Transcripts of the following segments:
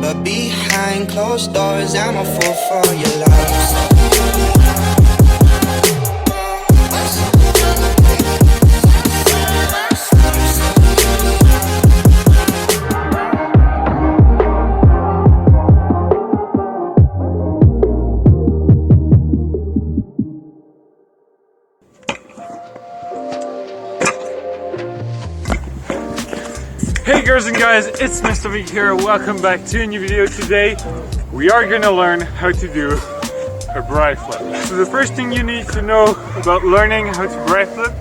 but behind closed doors, I'm a fool for your love. Hey girls and guys, it's Mr. V here. Welcome back to a new video. Today we are gonna learn how to do a briflip. So the first thing you need to know about learning how to briflip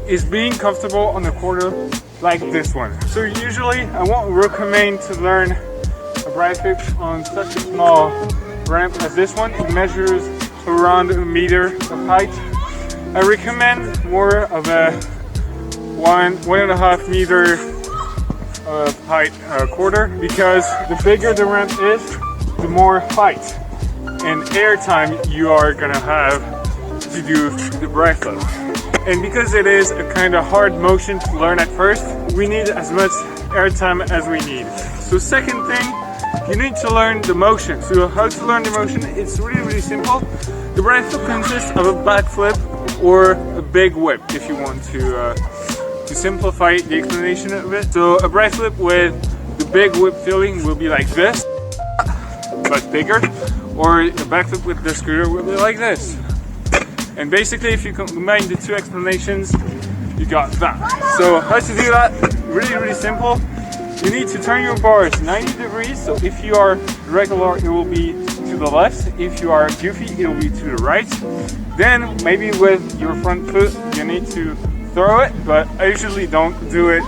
is being comfortable on a quarter like this one. So usually I won't recommend to learn a briflip on such a small ramp as this one. It measures around 1 meter of height. I recommend more of a 1.5 meter height quarter, because the bigger the ramp is, the more height and air time you are gonna have to do the briflip. And because it is a kind of hard motion to learn at first, we need as much air time as we need. So second thing, you need to learn the motion. So how to learn the motion? It's really simple. The briflip consists of a backflip or a big whip, if you want to simplify the explanation of it. So a briflip with the big whip feeling will be like this, but bigger, or a backflip with the scooter will be like this. And basically, if you combine the two explanations, you got that. So how to do that? Really simple. You need to turn your bars 90 degrees. So if you are regular, it will be to the left. If you are goofy, it will be to the right. Then maybe with your front foot, you need to throw it, but I usually don't do it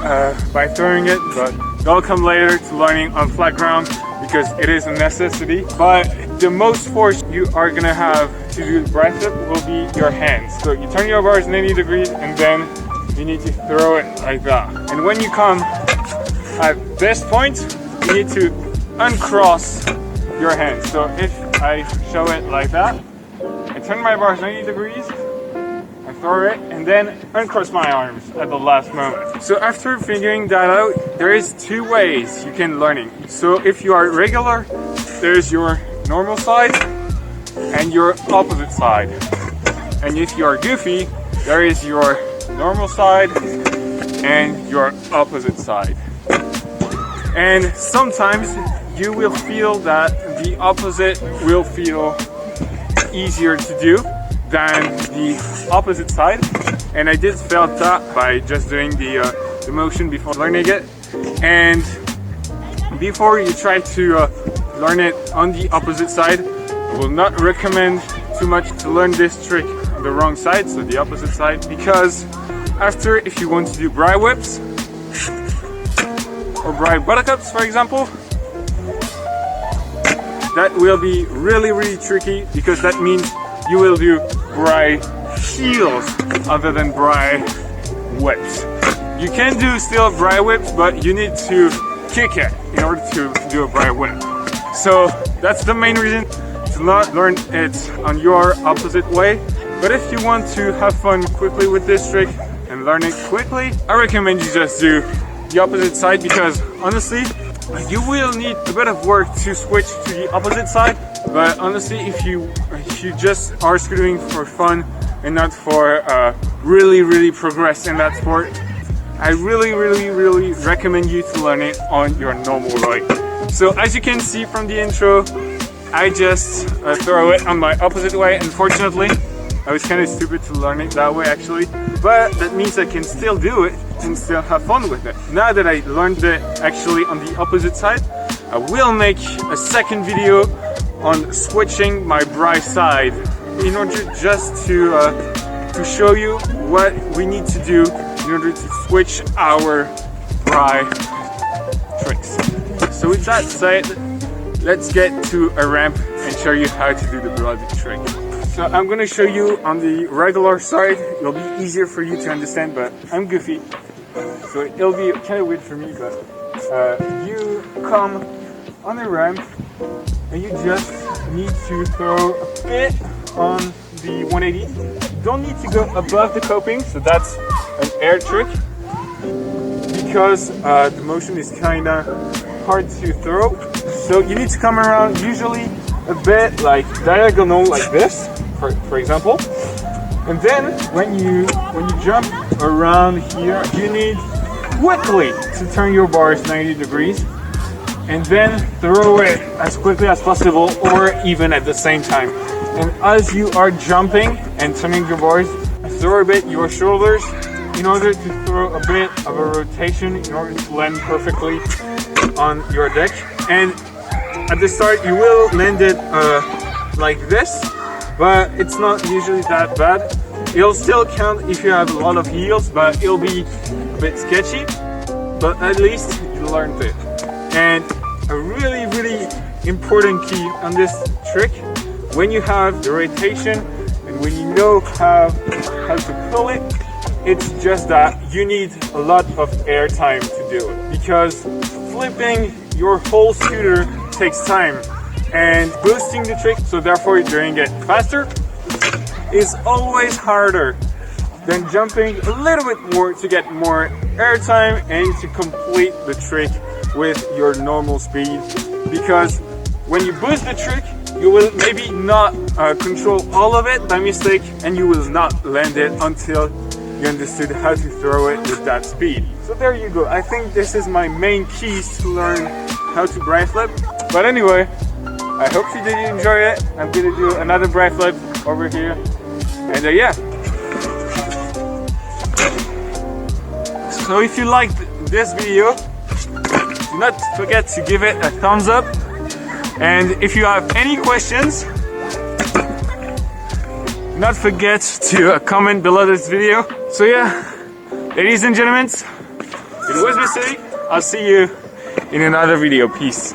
by throwing it, but that'll come later to learning on flat ground because it is a necessity. But the most force you are gonna have to do the briflip will be your hands. So you turn your bars 90 degrees and then you need to throw it like that. And when you come at this point, you need to uncross your hands. So if I show it like that, I turn my bars 90 degrees, throw it, and then uncross my arms at the last moment. So after figuring that out, there is two ways you can learn it. So if you are regular, there's your normal side and your opposite side. And if you are goofy, there is your normal side and your opposite side. And sometimes you will feel that the opposite will feel easier to do than the opposite side, and I did felt that by just doing the motion before learning it. And before you try to learn it on the opposite side, I will not recommend too much to learn this trick on the wrong side, so the opposite side, because after, if you want to do bri whips or bri buttercups, for example, that will be really tricky, because that means you will do bri heels other than bri whips. You can do still bri whips, but you need to kick it in order to do a bri whip. So that's the main reason to not learn it on your opposite way. But if you want to have fun quickly with this trick and learn it quickly, I recommend you just do the opposite side, because honestly, you will need a bit of work to switch to the opposite side. But honestly, if you just are scootering for fun and not for really progress in that sport, I really recommend you to learn it on your normal way. So as you can see from the intro, I just throw it on my opposite way. Unfortunately, I was kind of stupid to learn it that way actually, but that means I can still do it and still have fun with it. Now that I learned it actually on the opposite side, I will make a second video on switching my bri side in order just to show you what we need to do in order to switch our bri tricks. So with that said, let's get to a ramp and show you how to do the bri trick. So I'm gonna show you on the regular side. It'll be easier for you to understand, but I'm goofy, so it'll be kind of weird for me, but you come on a ramp and you just need to throw a bit on the 180. You don't need to go above the coping, so that's an air trick, because the motion is kind of hard to throw. So you need to come around usually a bit like diagonal like this, for example. And then when you jump around here, you need quickly to turn your bars 90 degrees and then throw it as quickly as possible or even at the same time. And as you are jumping and turning your bars, throw a bit your shoulders in order to throw a bit of a rotation in order to land perfectly on your deck. And at the start you will land it like this, but it's not usually that bad. It'll still count if you have a lot of heels, but it'll be a bit sketchy, but at least you learned it. And a really, really important key on this trick, when you have the rotation and when you know how to pull it, it's just that you need a lot of air time to do it, because flipping your whole scooter takes time, and boosting the trick, so therefore doing it faster, is always harder than jumping a little bit more to get more air time and to complete the trick with your normal speed. Because when you boost the trick, you will maybe not control all of it by mistake, and you will not land it until you understood how to throw it with that speed. So there you go. I think this is my main keys to learn how to briflip. But anyway, I hope you did enjoy it. I'm gonna do another briflip over here. And yeah. So if you liked this video, do not forget to give it a thumbs up. And if you have any questions, do not forget to comment below this video. So yeah, ladies and gentlemen, it was Mr. I'll see you in another video. Peace.